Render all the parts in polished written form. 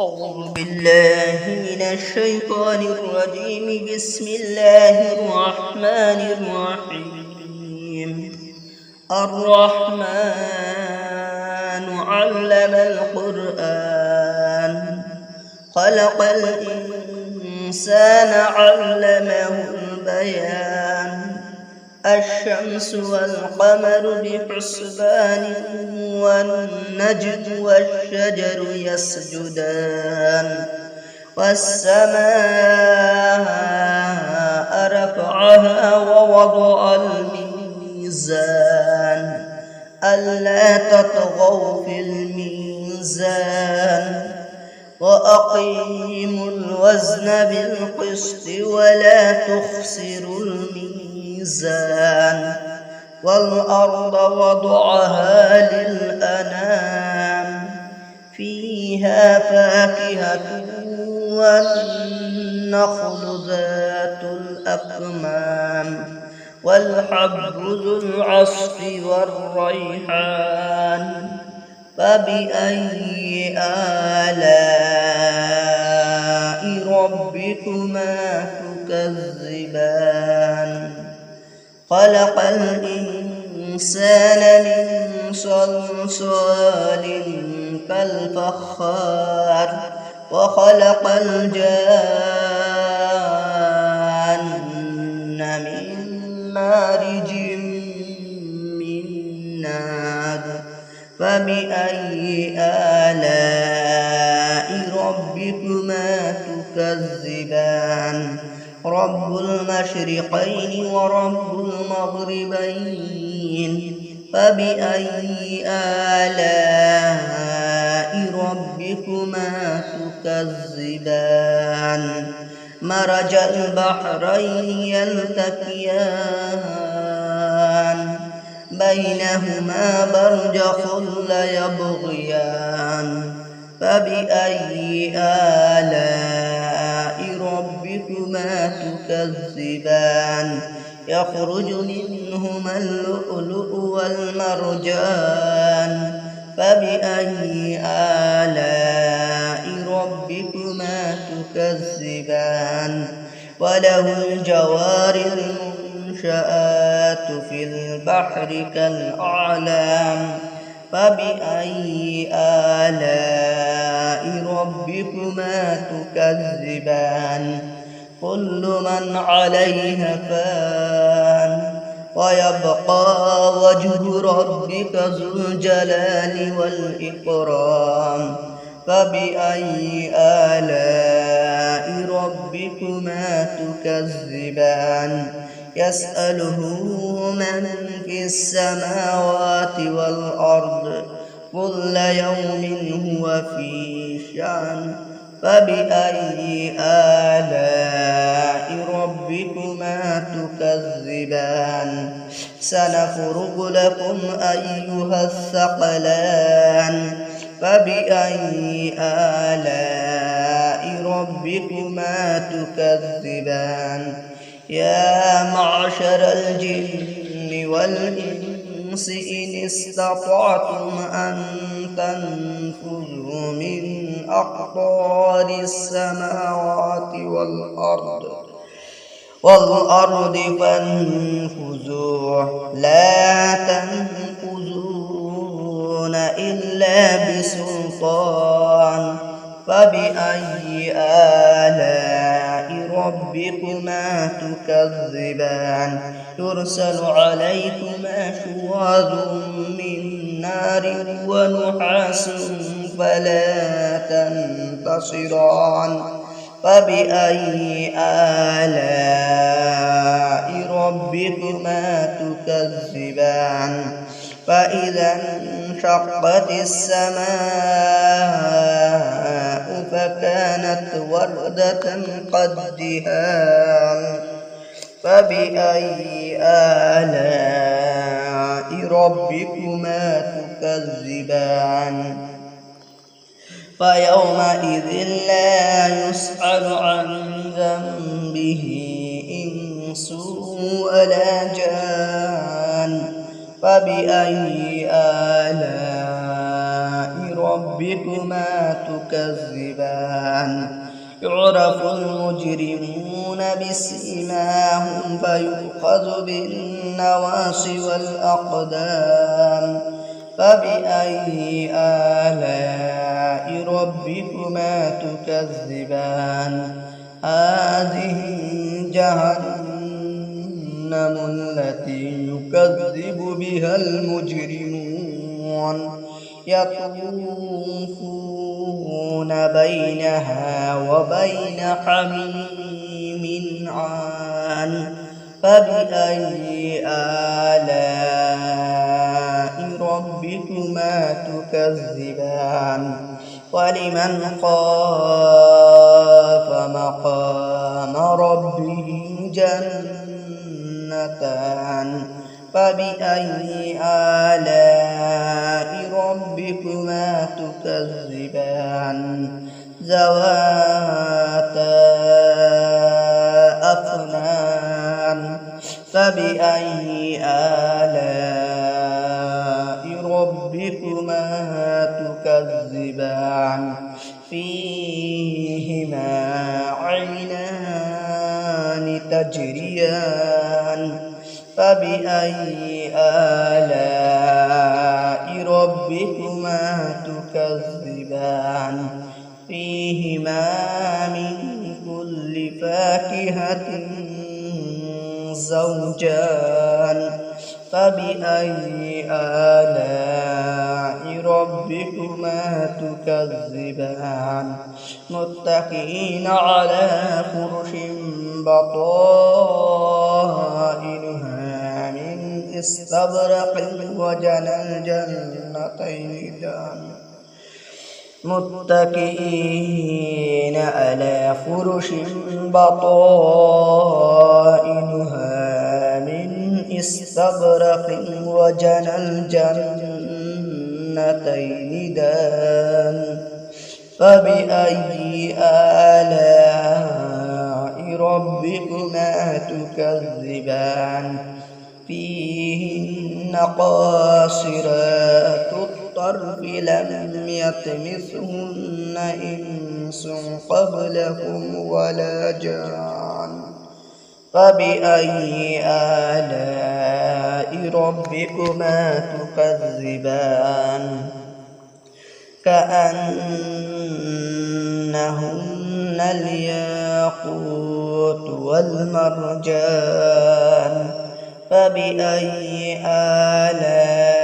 أعوذ بالله من الشيطان الرجيم. بسم الله الرحمن الرحيم. الرحمن علم القرآن، خلق الإنسان علمه البيان. الشمس والقمر بحسبان، والنجم والشجر يسجدان. والسماء رفعها ووضع الميزان، ألا تطغوا في الميزان. وأقيموا الوزن بالقسط ولا تخسروا الميزان. والأرض وضعها للأنام، فيها فاكهة والنخل ذات الأكمام، والحب ذو العصف والريحان. فبأي آلاء ربكما تكذبان؟ خلق الإنسان من صلصال كالفخار، وخلق الجان من مارج من نار. فبأي آلاء ربكما تكذبان؟ رب المشرقين ورب المغربين. فبأي آلاء ربكما تكذبان؟ مرج البحرين يلتقيان، بينهما برزخ لا يبغيان. فبأي آلاء ربكما تكذبان؟ يخرج منهما اللؤلؤ والمرجان. فبأي آلاء ربكما تكذبان؟ وله الجوار المنشآت في البحر كالأعلام. فبأي آلاء ربكما تكذبان؟ كل من عليها فان، ويبقى وجه ربك ذو الجلال والإكرام. فبأي آلاء ربكما تكذبان؟ يسأله من في السماوات والأرض، كل يوم هو في شأن. فبأي آلاء ربكما تكذبان؟ سنفرغ لكم أيها الثقلان. فبأي آلاء ربكما تكذبان؟ يا معشر الجن والإنس إن استطعتم أن تنفذوا من أقطار السماوات والأرض فانفذوا، لا تنفذون إلا بسلطان. فبأي آلاء ربكما تكذبان؟ يرسل عليكما شواظ من نار ونحاس فلا تنتصران. فبأي آلاء ربكما تكذبان؟ فإذا انشقت السماء فكانت وردة كالدهان. فبأي آلاء ربكما تكذبان؟ فيومئذ لا يسأل عن ذنبه إنس ولا جان. فبأي آلاء ربكما تكذبان يعرف المجرمون بسيماهم فيؤخذ بالنواصي والأقدام فبأي آلاء ربكما تكذبان هذه جهنم التي يكذب بها المجرمون يطوفون بينها وبين حميم عان فبأي آلاء ربكما تكذبان ولمن خاف مقام ربه جنتان فبأي آلاء ربكما تكذبان ذواتا أفنان فبأي آلاء ربكما تكذبان فيهما عينان تجريان فبأي آلاء ربكما تكذبان فيهما من كل فاكهة زوجان فبأي آلاء ربكما تكذبان متكئين على فرش بطائنها من استبرق وجنى الجنتين دان متكئين على فرش بطائنها من استبرق وجنى الجنتين دان فبأي آلاء ربكما تكذبان فيهن قاصرات الطرف لم يطمثهن إنس قبلهم ولا جان فبأي آلاء ربكما تكذبان كأنهن الياقوت والمرجان فبأي آلاء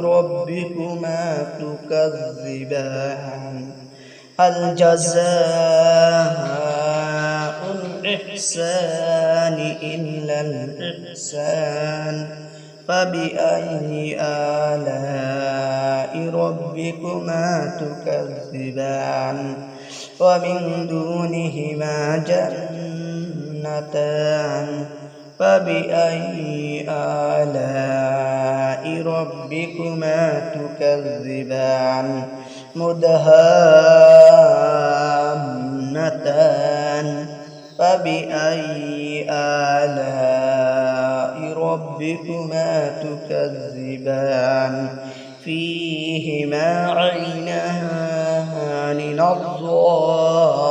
ربكما تكذبان هل جزاء الإحسان إلا الإحسان فبأي آلاء ربكما تكذبان ومن دونهما جنتان فبأي آلاء ربكما تكذبان مدهامتان فبأي آلاء ربكما تكذبان فيهما عينان نضاختان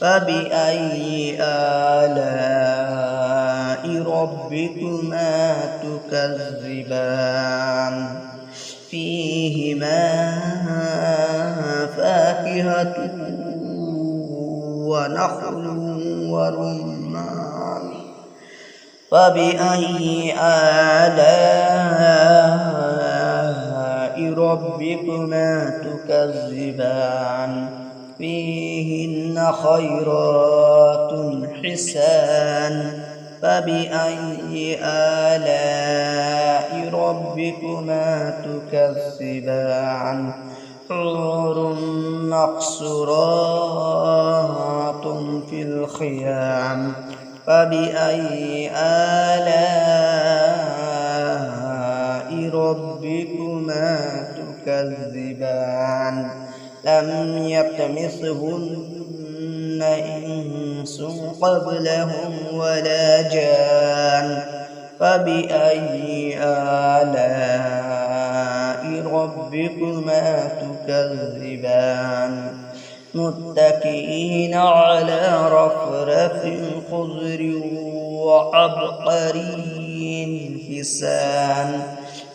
فبأي آلاء ربكما تكذبان فيهما فاكهة ونخل ورمان فبأي آلاء ربكما تكذبان فيهن خيرات حسان فبأي آلاء ربكما تكذبان حور مقصورات في الخيام فبأي آلاء ربكما تكذبان لم يطمثهن إنس قبلهم ولا جان فبأي آلاء ربكما تكذبان متكئين على رفرف خضر وعبقري حسان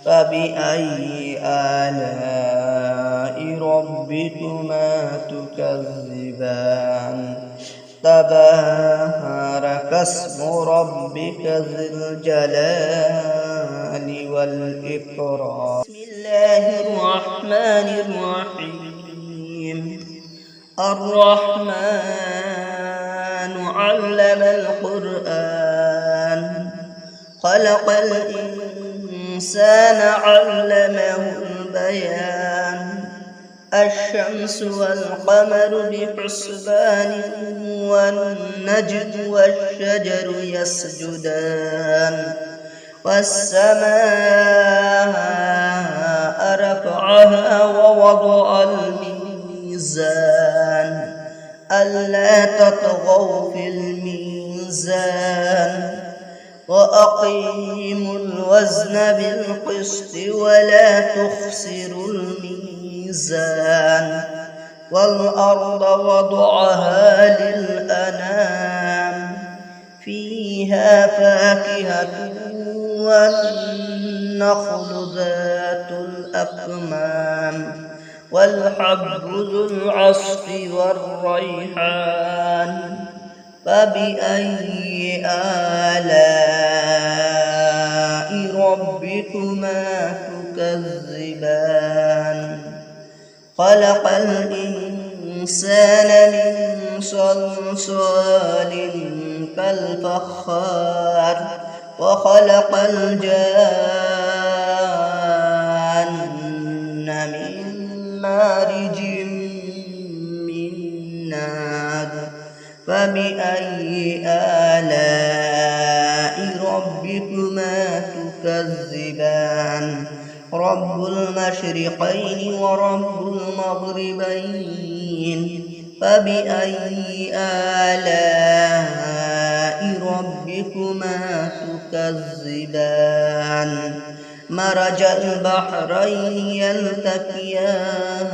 فبأي آلاء ربكما تكذبان تبارك اسم ربك ذي الجلال والإكرام بسم الله الرحمن الرحيم الرحمن علم القرآن خلق الإنسان علمه البيان الشمس والقمر بحسبان والنجم والشجر يسجدان والسماء رفعها ووضع الميزان ألا تطغوا في الميزان وأقيموا الوزن بالقسط ولا تخسروا الميزان والأرض وضعها للأنام فيها فاكهة والنخل ذات الأكمام والحب ذو العصف والريحان فبأي آلاء ربكما تكذبان خلق الإنسان من صلصال كالفخار وخلق الجان من مارج من نار فبأي آلاء ربكما تكذبان رب المشرقين ورب المغربين فبأي آلاء ربكما تكذبان مرج البحرين يلتقيان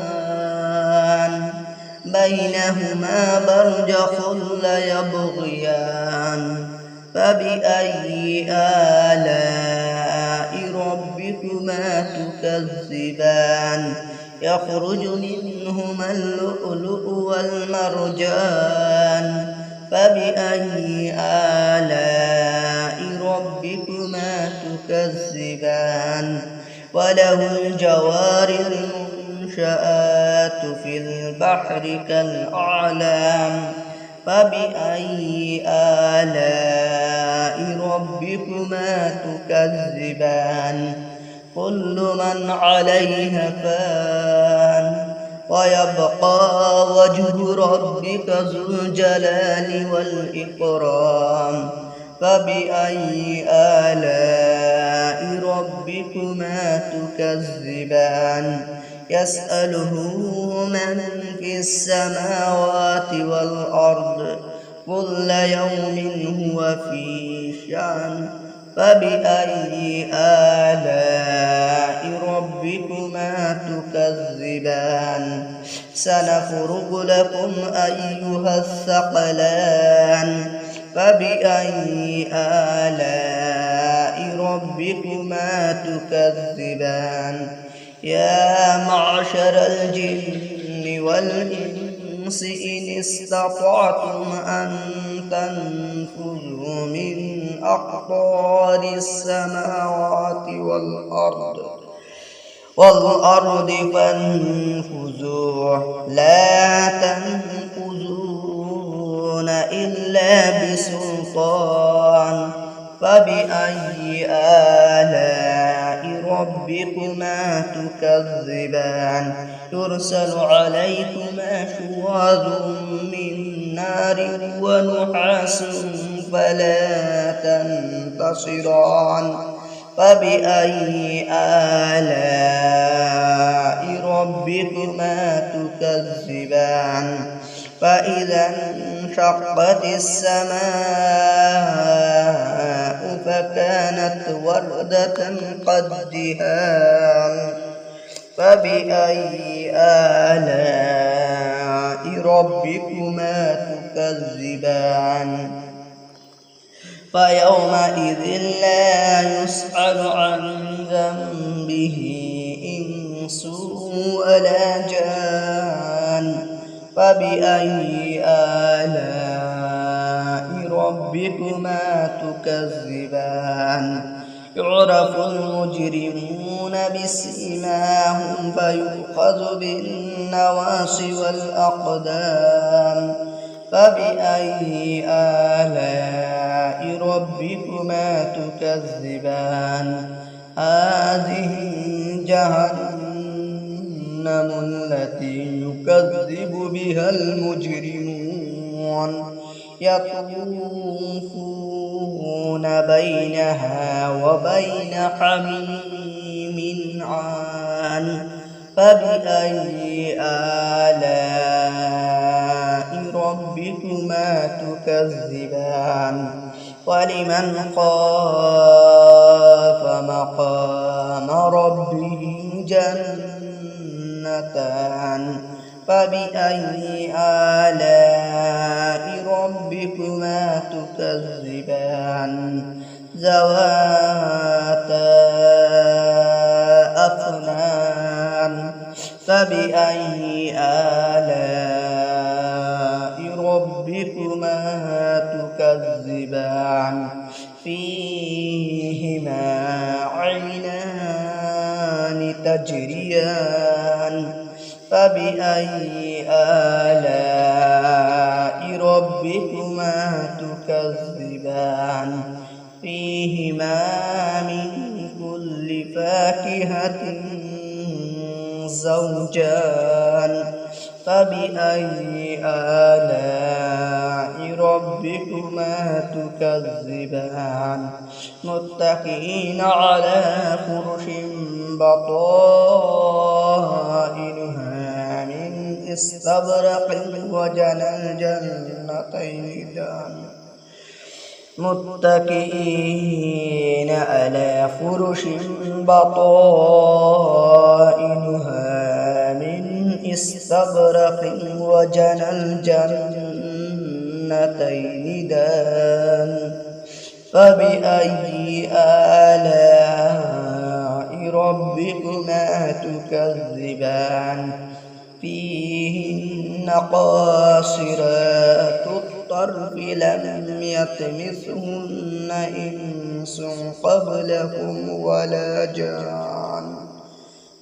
بينهما برزخ لا يبغيان فبأي آلاء ربكما تكذبان يخرج منهما اللؤلؤ والمرجان فبأي آلاء ربكما تكذبان وله الجوار المنشآت في البحر كالأعلام فبأي آلاء ربكما تكذبان كل من عليها فان ويبقى وجه ربك ذو الجلال والإكرام فبأي آلاء ربكما تكذبان يسأله من في السماوات والأرض كل يوم هو في شأن فبأي آلاء ربكما تكذبان سنفرغ لكم أيها الثقلان فبأي آلاء ربكما تكذبان يا معشر الجن والإنس إن استطعتم أن تنفذوا من أقطار السماوات والأرض فانفذوا لا تنفذون إلا بسلطان فبأي آلاء ربكما تكذبان يرسل عليكما شواظ من نار ونحاس فلا تنتصران فبأي آلاء ربكما تكذبان فإذا انشقت السماء فكانت وردة قدهان فبأي آلاء ربكما تكذبان فيومئذ لا يسأل عن ذنبه إنس ولا جان فبأي آلاء ربكما تكذبان يعرف المجرمون بسيماهم فيؤخذ بالنواصي والأقدام فبأي آلاء ربكما تكذبان هذه جهنم التي يكذب بها المجرمون يطوفون بينها وبين حميم عان فبأي آلاء ربكما تكذبان ولمن خاف مقام ربه جنتان فبأي آلاء ربكما تكذبان ذواتا أفنان فبأي آلاء ربكما تكذبان فيهما عينان تجريان فبأي آلاء ربكما تكذبان فيهما من كل فاكهة زوجان فبأي آلاء ربكما تكذبان متكئين على فرش بطائنها من استبرق وجنى الجنتين دان متكئين على فرش بطائنها من استبرق وجنى الجنتين دان فبأي آلاء ربكما تكذبان فيهن قاصرات الطرف لم يطمثهن إنس قبلهم ولا جان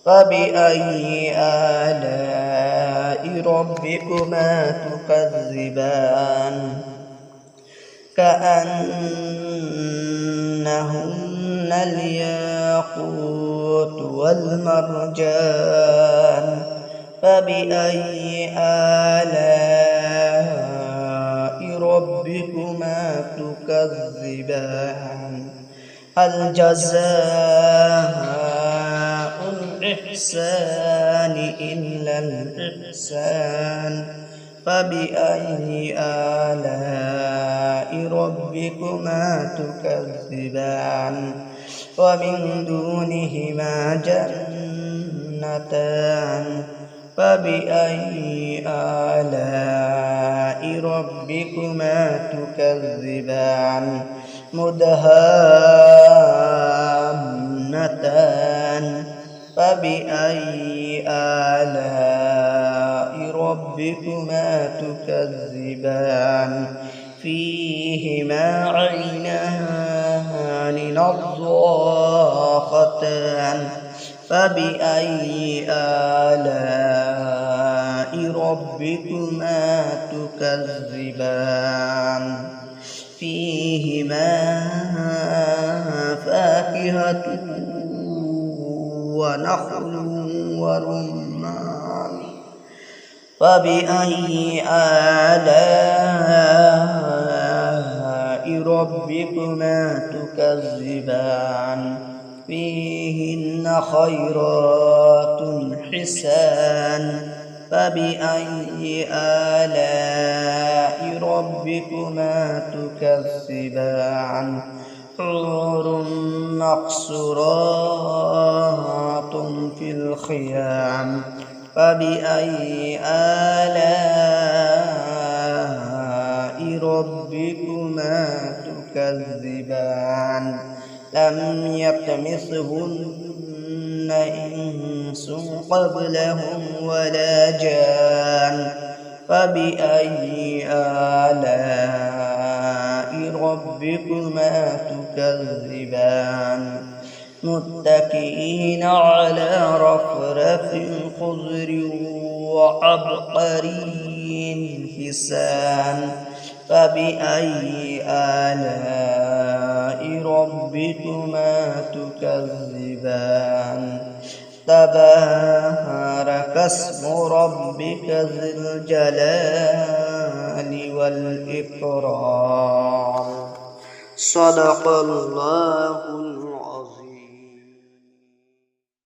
فبأي آلاء ربكما تكذبان كأنهن الياقوت والمرجان فبأي آلاء ربكما تكذبان هل جزاء الإحسان إلا الإحسان فبأي آلاء ربكما تكذبان ومن دونهما جنتان فبأي آلاء ربكما تكذبان مدهامتان فبأي آلاء ربكما تكذبان فيهما عينان نضاختان فبأي آلاء ربكما تكذبان فيهما فاكهة ونخل ورمان فبأي آلاء ربكما تكذبان فيهن خيرات حسان فبأي آلاء ربكما تكذبان حور مقصورات في الخيام فبأي آلاء ربكما تكذبان لم يطمثهن إنس قبلهم ولا جان فبأي آلاء ربكما تكذبان متكئين على رفرف خضر وعبقري حسان فبأي آلاء ربكما تكذبان تبارك اسم ربك ذي الجلال والإكرام صدق الله